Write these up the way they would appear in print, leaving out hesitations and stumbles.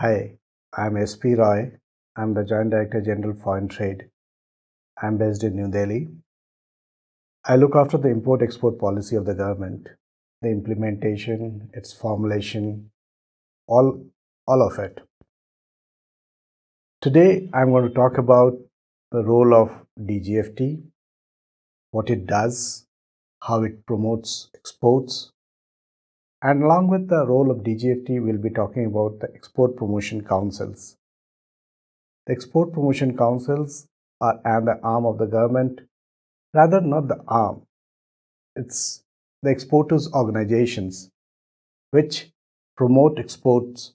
Hi, I'm SP Roy. I'm the Joint Director General Foreign Trade. I'm based in New Delhi. I look after the import-export policy of the government, the implementation, its formulation, all, all of it. Today, I'm going to talk about the role of DGFT, what it does, how it promotes exports, and along with the role of DGFT, we'll be talking about the export promotion councils. The export promotion councils are the arm of the government, rather not the arm. It's the exporters organizations which promote exports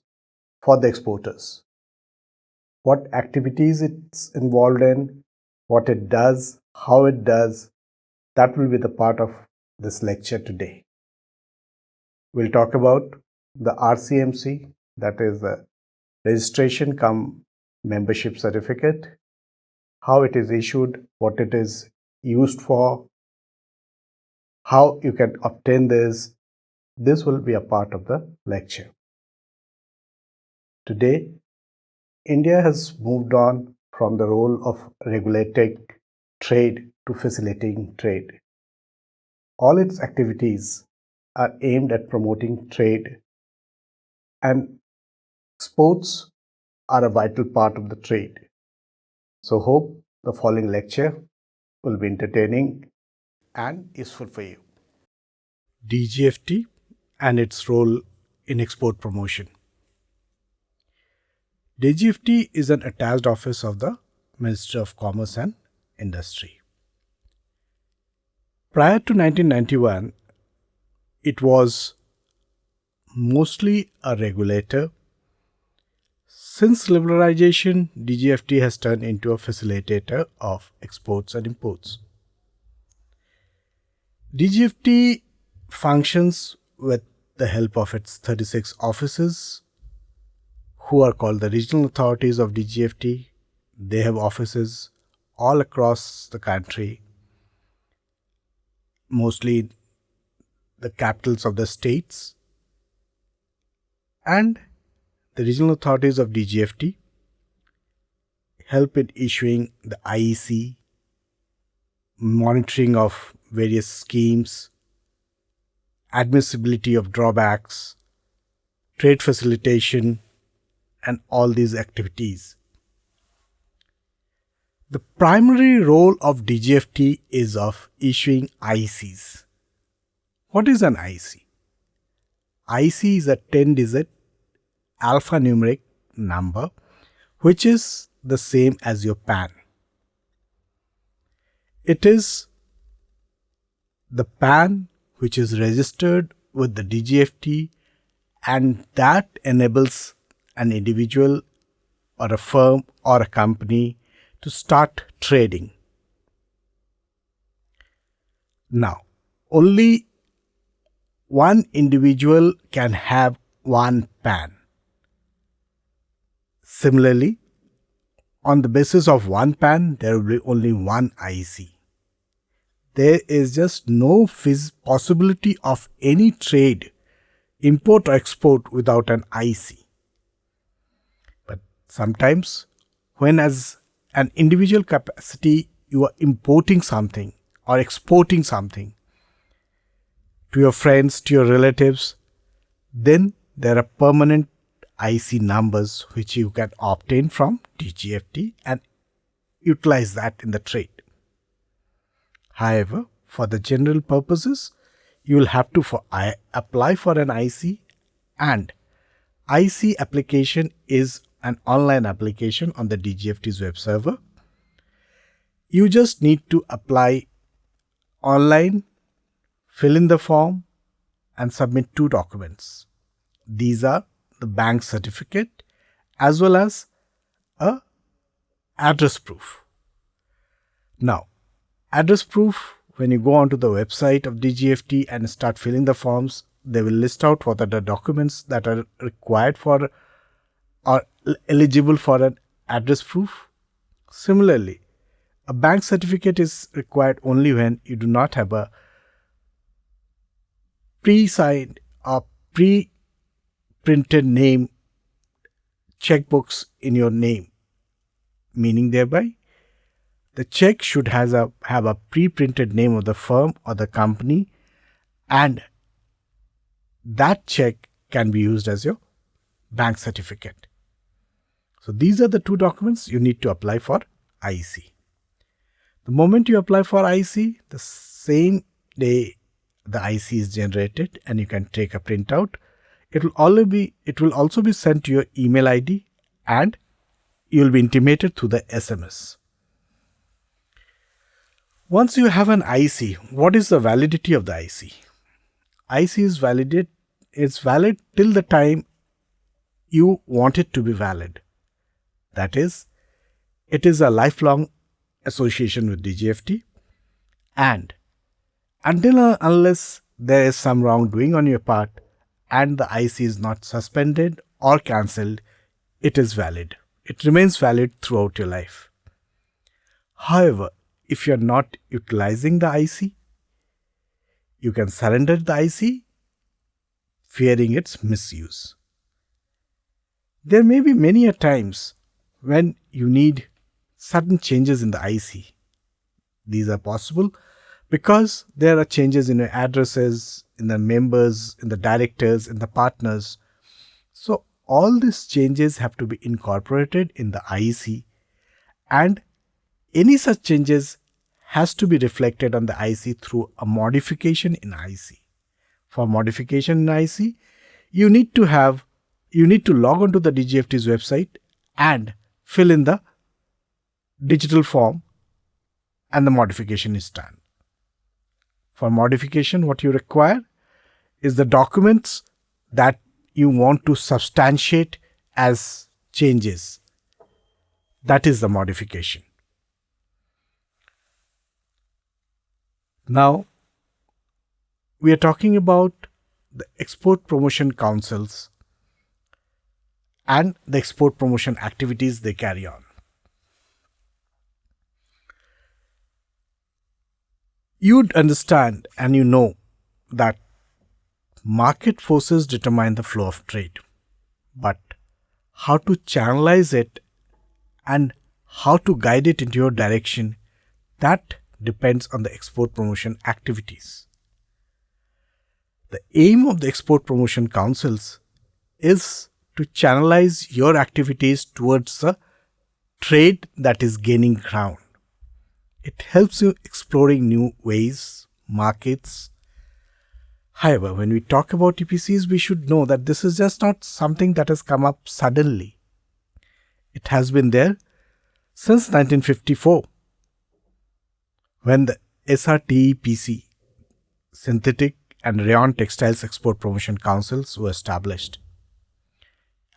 for the exporters. What activities it's involved in, what it does, how it does, that will be the part of this lecture today. We'll talk about the RCMC, that is the registration cum membership certificate, how it is issued, what it is used for, how you can obtain this. This will be a part of the lecture. Today, India has moved on from the role of regulating trade to facilitating trade. All its activities are aimed at promoting trade, and exports are a vital part of the trade. So hope the following lecture will be entertaining and useful for you. DGFT and its role in export promotion. DGFT is an attached office of the Ministry of Commerce and Industry. Prior to 1991, it was mostly a regulator. Since liberalization, DGFT has turned into a facilitator of exports and imports. DGFT functions with the help of its 36 offices, who are called the regional authorities of DGFT. They have offices all across the country, mostly the capitals of the states, and the regional authorities of DGFT help in issuing the IEC, monitoring of various schemes, admissibility of drawbacks, trade facilitation, and all these activities. The primary role of DGFT is of issuing IECs. What is an IEC? IEC is a 10-digit alphanumeric number which is the same as your PAN. It is the PAN which is registered with the DGFT, and that enables an individual or a firm or a company to start trading. Now, only one individual can have one PAN. Similarly, on the basis of one PAN, there will be only one IEC. There is just no possibility of any trade, import or export, without an IEC. But sometimes, when as an individual capacity you are importing something or exporting something to your friends, to your relatives, then there are permanent IEC numbers which you can obtain from DGFT and utilize that in the trade. However, for the general purposes, you will have to apply for an IEC, and IEC application is an online application on the DGFT's web server. You just need to apply online, fill in the form, and submit 2 documents. These are the bank certificate as well as a address proof. Now, address proof, when you go onto the website of DGFT and start filling the forms, they will list out what are the documents that are required for or eligible for an address proof. Similarly, a bank certificate is required only when you do not have a pre-signed or pre-printed name checkbooks in your name, meaning thereby the check should have a pre-printed name of the firm or the company, and that check can be used as your bank certificate. So these are the two documents you need to apply for IEC. The moment you apply for IEC, the same day the IEC is generated and you can take a printout. It will also be sent to your email ID and you will be intimated through the SMS. Once you have an IEC, what is the validity of the IEC? IEC is valid till the time you want it to be valid. That is, it is a lifelong association with DGFT, and until and unless there is some wrongdoing on your part and the IEC is not suspended or cancelled, it is valid. It remains valid throughout your life. However, if you are not utilizing the IEC, you can surrender the IEC, fearing its misuse. There may be many a times when you need sudden changes in the IEC. These are possible because there are changes in your addresses, in the members, in the directors, in the partners. So all these changes have to be incorporated in the IEC, and any such changes has to be reflected on the IEC through a modification in IEC. For modification in IEC, you need to log on to the DGFT's website and fill in the digital form, and the modification is done. For modification, what you require is the documents that you want to substantiate as changes. That is the modification. Now, we are talking about the export promotion councils and the export promotion activities they carry on. You'd understand and you know that market forces determine the flow of trade, but how to channelize it and how to guide it into your direction, that depends on the export promotion activities. The aim of the export promotion councils is to channelize your activities towards a trade that is gaining ground. It helps you exploring new ways, markets. However, when we talk about EPCs, we should know that this is just not something that has come up suddenly. It has been there since 1954, when the SRTEPC, Synthetic and Rayon Textiles Export Promotion Councils, were established.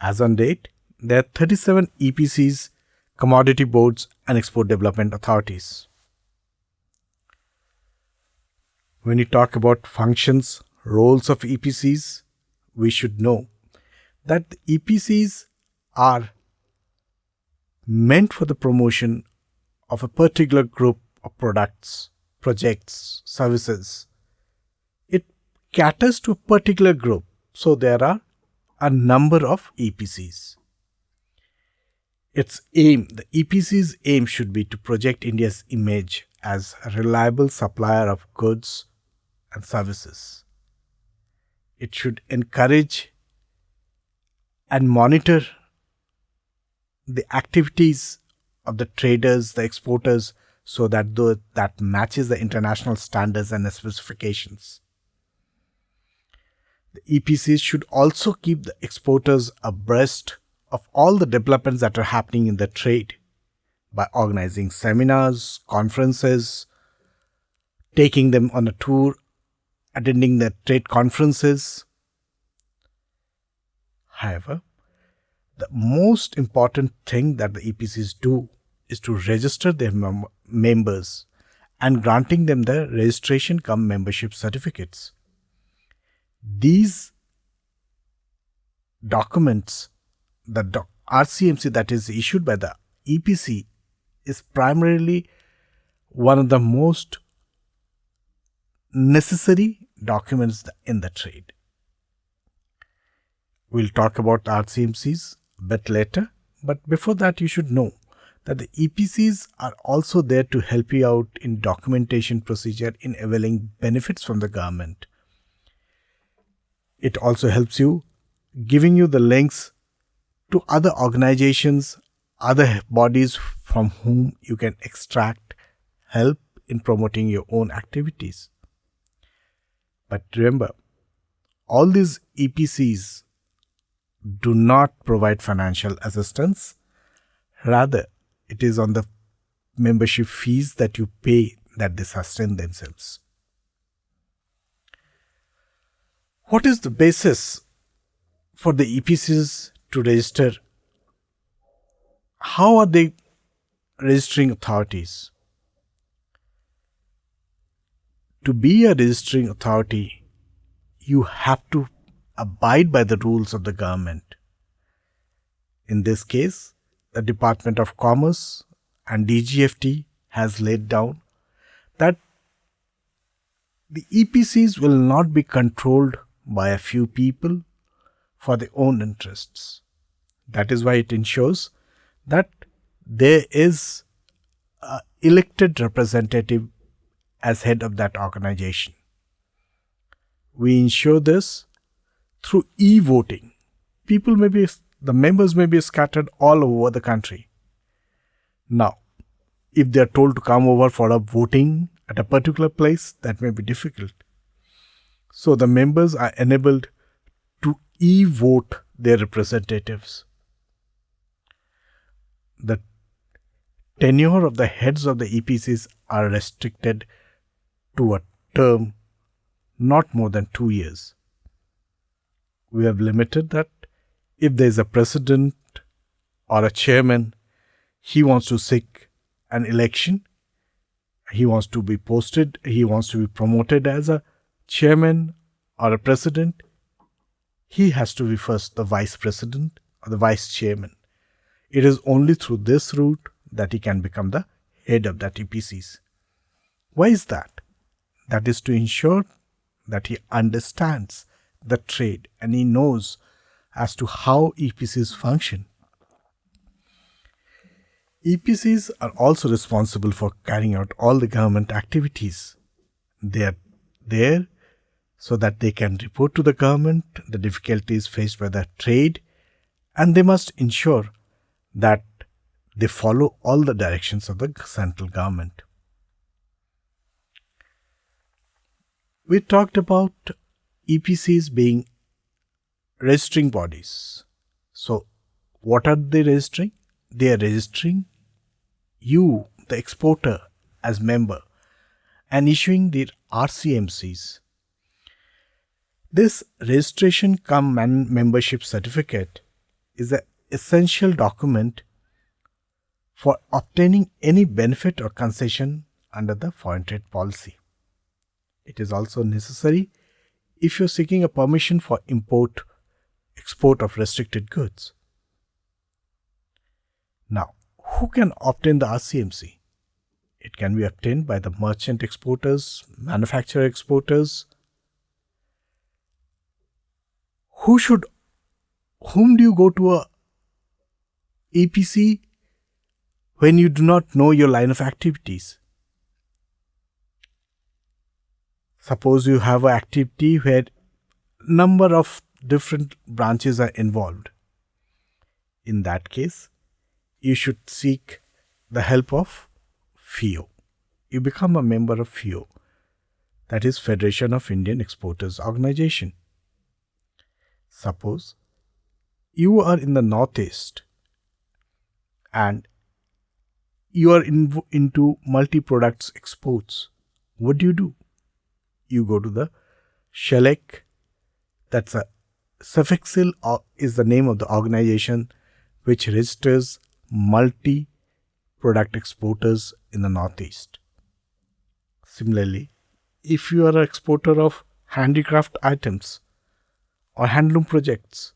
As on date, there are 37 EPCs, commodity boards and export development authorities. When you talk about functions, roles of EPCs, we should know that the EPCs are meant for the promotion of a particular group of products, projects, services. It caters to a particular group, so there are a number of EPCs. Its aim, the EPC's aim, should be to project India's image as a reliable supplier of goods and services. It should encourage and monitor the activities of the traders, the exporters, so that that matches the international standards and the specifications. The EPCs should also keep the exporters abreast of all the developments that are happening in the trade by organizing seminars, conferences, taking them on a tour, attending the trade conferences. However, the most important thing that the EPCs do is to register their members and granting them the registration cum membership certificates. These documents, the RCMC that is issued by the EPC, is primarily one of the most necessary documents in the trade. We'll talk about RCMCs a bit later, but before that, you should know that the EPCs are also there to help you out in documentation procedure in availing benefits from the government. It also helps you giving you the links to other organizations, other bodies from whom you can extract help in promoting your own activities. But remember, all these EPCs do not provide financial assistance. Rather, it is on the membership fees that you pay that they sustain themselves. What is the basis for the EPCs to register? How are they registering authorities? To be a registering authority, you have to abide by the rules of the government. In this case, the Department of Commerce and DGFT has laid down that the EPCs will not be controlled by a few people for their own interests. That is why it ensures that there is an elected representative as head of that organization. We ensure this through e-voting. The members may be scattered all over the country. Now, if they are told to come over for a voting at a particular place, that may be difficult. So the members are enabled to e-vote their representatives. The tenure of the heads of the EPCs are restricted to a term not more than 2 years. We have limited that if there is a president or a chairman, he wants to seek an election, he wants to be posted, he wants to be promoted as a chairman or a president, he has to be first the vice president or the vice chairman. It is only through this route that he can become the head of that EPCs. Why is that? That is to ensure that he understands the trade and he knows as to how EPCs function. EPCs are also responsible for carrying out all the government activities. They are there so that they can report to the government the difficulties faced by the trade, and they must ensure that they follow all the directions of the central government. We talked about EPCs being registering bodies. So, what are they registering? They are registering you, the exporter, as member and issuing their RCMCs. This registration cum membership certificate is an essential document for obtaining any benefit or concession under the foreign trade policy. It is also necessary if you are seeking a permission for export of restricted goods. Now, who can obtain the RCMC? It can be obtained by the merchant exporters, manufacturer exporters. Whom do you go to a EPC when you do not know your line of activities? Suppose you have an activity where number of different branches are involved. In that case, you should seek the help of FIO. You become a member of FIO, that is Federation of Indian Exporters Organization. Suppose you are in the Northeast and you are into multi-products exports. What do? You go to the SHELEC, that's a Suffixil is the name of the organization which registers multi-product exporters in the Northeast. Similarly, if you are an exporter of handicraft items or handloom projects,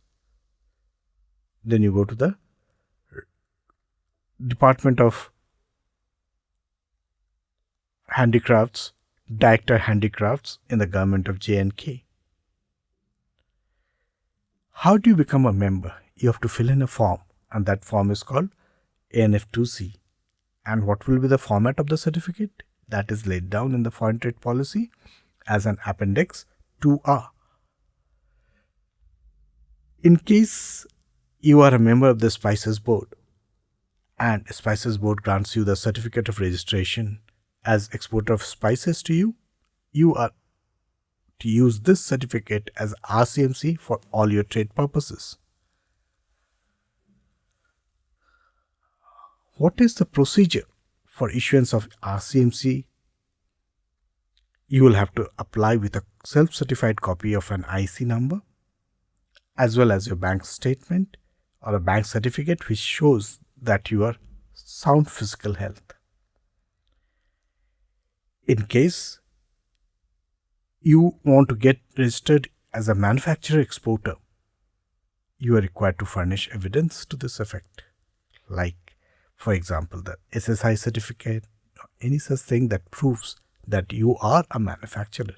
then you go to the Department of Handicrafts, Director Handicrafts in the government of J&K. How do you become a member? you have to fill in a form, and that form is called ANF2C. And what will be the format of the certificate? That is laid down in the foreign trade policy as an appendix 2A. In case you are a member of the Spices Board and Spices Board grants you the certificate of registration as exporter of spices to you, you are to use this certificate as RCMC for all your trade purposes. What is the procedure for issuance of RCMC? You will have to apply with a self-certified copy of an IEC number, as well as your bank statement or a bank certificate which shows that you are sound physical health. In case you want to get registered as a manufacturer exporter, you are required to furnish evidence to this effect, like, for example, the SSI certificate or any such thing that proves that you are a manufacturer.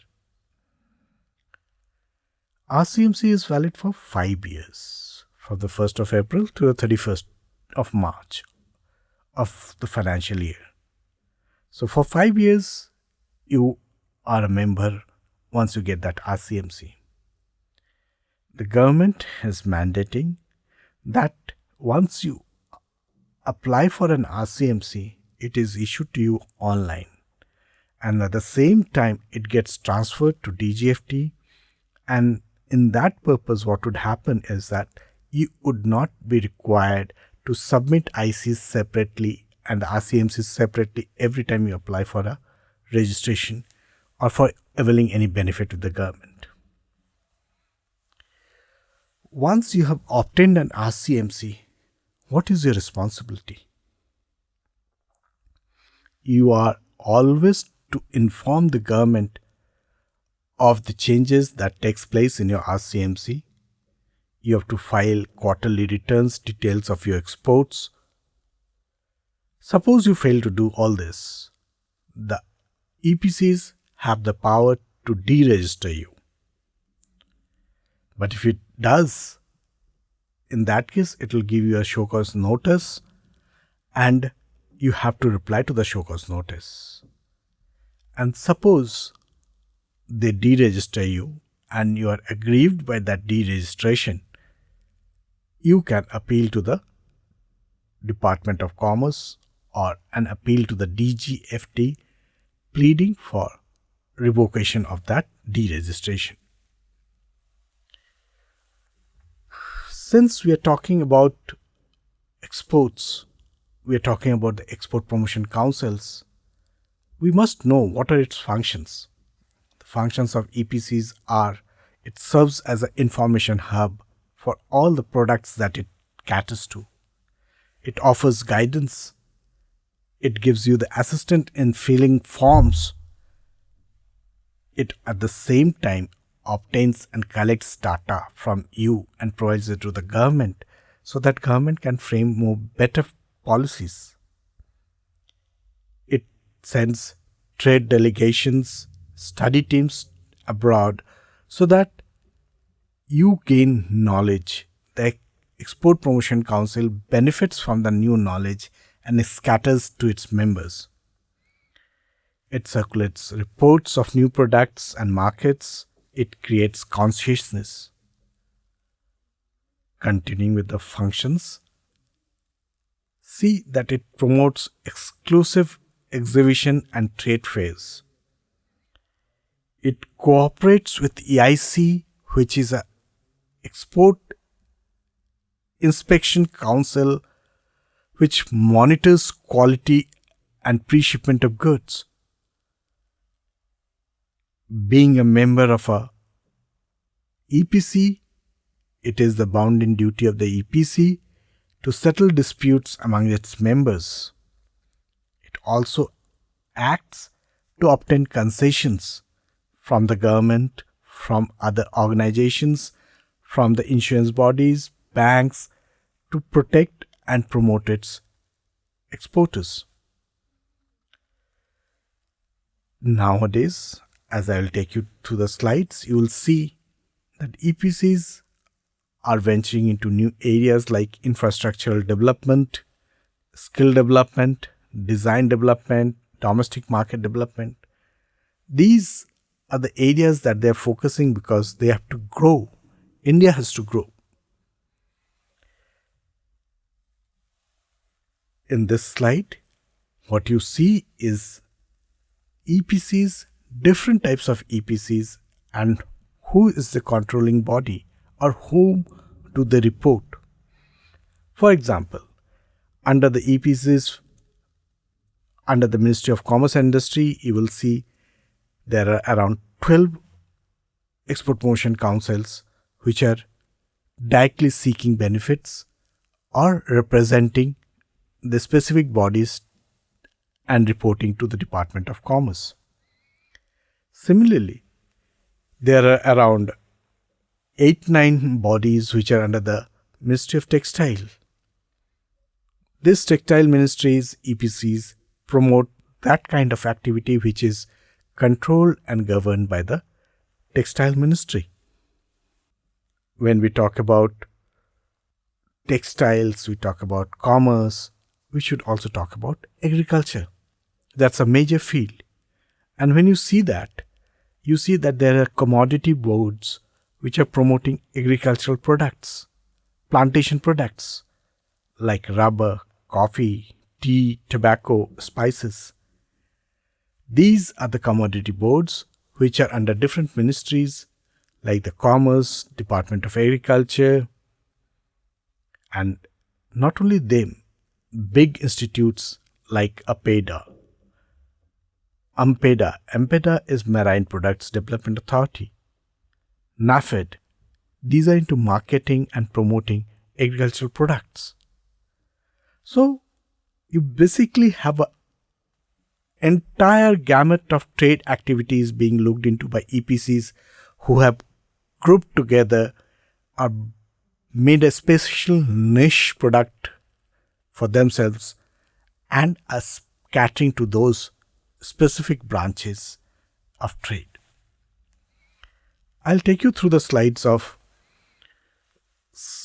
RCMC is valid for 5 years, from the 1st of April to the 31st of March of the financial year. So for 5 years, you are a member once you get that RCMC. The government is mandating that once you apply for an RCMC, it is issued to you online. And at the same time, it gets transferred to DGFT. And in that purpose, what would happen is that you would not be required to submit ICs separately and the RCMCs separately every time you apply for a registration or for availing any benefit with the government. Once you have obtained an RCMC, what is your responsibility? You are always to inform the government of the changes that takes place in your RCMC. You have to file quarterly returns, details of your exports. Suppose you fail to do all this, the EPCs have the power to deregister you. But if it does, in that case, it will give you a show cause notice and you have to reply to the show cause notice. And suppose they deregister you and you are aggrieved by that deregistration, you can appeal to the Department of Commerce or an appeal to the DGFT pleading for revocation of that deregistration. Since we are talking about exports, we are talking about the Export Promotion Councils, we must know what are its functions. The functions of EPCs are, it serves as an information hub for all the products that it caters to. It offers guidance. It gives you the assistance in filling forms. It at the same time obtains and collects data from you and provides it to the government so that government can frame more better policies. It sends trade delegations, study teams abroad so that you gain knowledge. The Export Promotion Council benefits from the new knowledge and it scatters to its members. It circulates reports of new products and markets. It creates consciousness. Continuing with the functions, see that it promotes exclusive exhibition and trade fairs. It cooperates with EIC, which is a Export Inspection Council, which monitors quality and pre-shipment of goods. Being a member of a EPC, it is the bounden duty of the EPC to settle disputes among its members. It also acts to obtain concessions from the government, from other organizations, from the insurance bodies, banks, to protect and promote its exporters. Nowadays, as I will take you through the slides, you will see that EPCs are venturing into new areas like infrastructural development, skill development, design development, domestic market development. These are the areas that they're focusing because they have to grow. India has to grow. In this slide, what you see is EPCs, different types of EPCs, and who is the controlling body or whom do they report. For example, under the EPCs, under the Ministry of Commerce and Industry, you will see there are around 12 export promotion councils which are directly seeking benefits or representing the specific bodies and reporting to the Department of Commerce. Similarly, there are around 8-9 bodies which are under the Ministry of Textile. These textile ministries, EPCs, promote that kind of activity which is controlled and governed by the Textile Ministry. When we talk about textiles, we talk about commerce, we should also talk about agriculture. That's a major field. And when you see that there are commodity boards which are promoting agricultural products, plantation products like rubber, coffee, tea, tobacco, spices. These are the commodity boards which are under different ministries like the Commerce, Department of Agriculture, and not only them, big institutes like AMPEDA, AMPEDA is Marine Products Development Authority, NAFED. These are into marketing and promoting agricultural products. So, you basically have an entire gamut of trade activities being looked into by EPCs who have grouped together or made a special niche product for themselves and are catering to those specific branches of trade. I'll take you through the slides of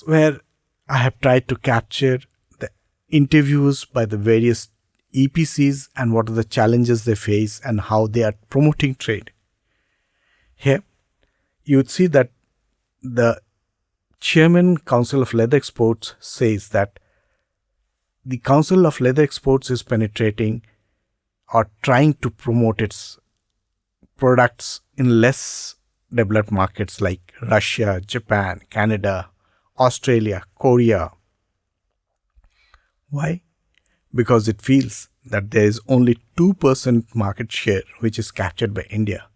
where I have tried to capture the interviews by the various EPCs and what are the challenges they face and how they are promoting trade. Here, you would see that the Chairman Council of Leather Exports says that the Council of Leather Exports is penetrating or trying to promote its products in less developed markets like Russia, Japan, Canada, Australia, Korea. Why? Because it feels that there is only 2% market share which is captured by India.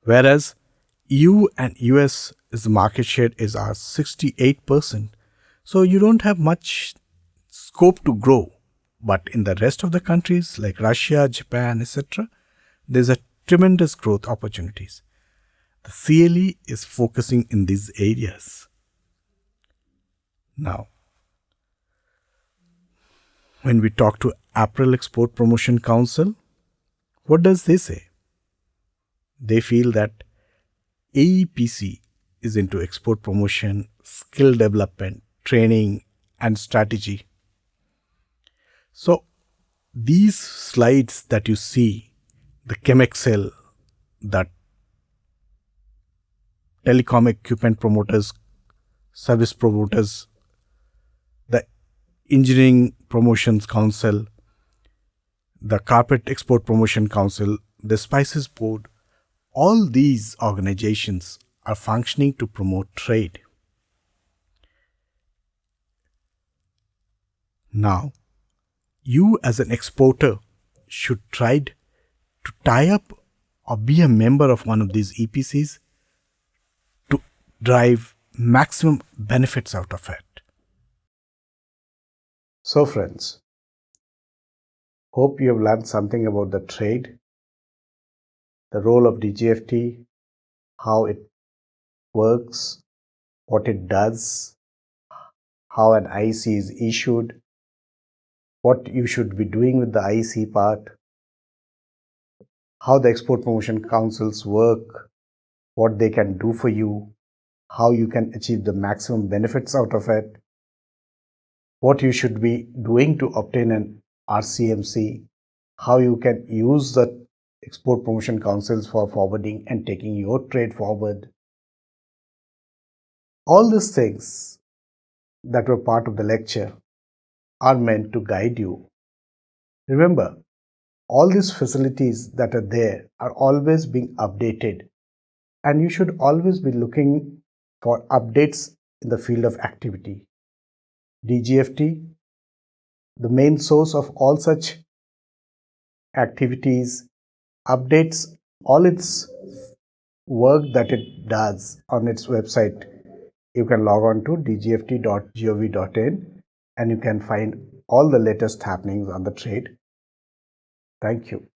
Whereas EU and US the market share is 68%. So you don't have much scope to grow. But in the rest of the countries like Russia, Japan, etc., there's a tremendous growth opportunities. The CLE is focusing in these areas. Now, when we talk to April Export Promotion Council, what does they say? They feel that AEPC is into export promotion, skill development, training, and strategy. So, these slides that you see, the ChemExcel, the telecom equipment promoters, service promoters, the Engineering Promotions Council, the Carpet Export Promotion Council, the Spices Board, all these organizations are functioning to promote trade. Now, you as an exporter should try to tie up or be a member of one of these EPCs to drive maximum benefits out of it. So friends, hope you have learned something about the trade, the role of DGFT, how it works, what it does, how an IEC is issued, what you should be doing with the IEC part, how the export promotion councils work, what they can do for you, how you can achieve the maximum benefits out of it, what you should be doing to obtain an RCMC, how you can use the export promotion councils for forwarding and taking your trade forward. All these things that were part of the lecture are meant to guide you. Remember, all these facilities that are there are always being updated, and you should always be looking for updates in the field of activity. DGFT, the main source of all such activities, updates all its work that it does on its website. You can log on to dgft.gov.in and you can find all the latest happenings on the trade. Thank you.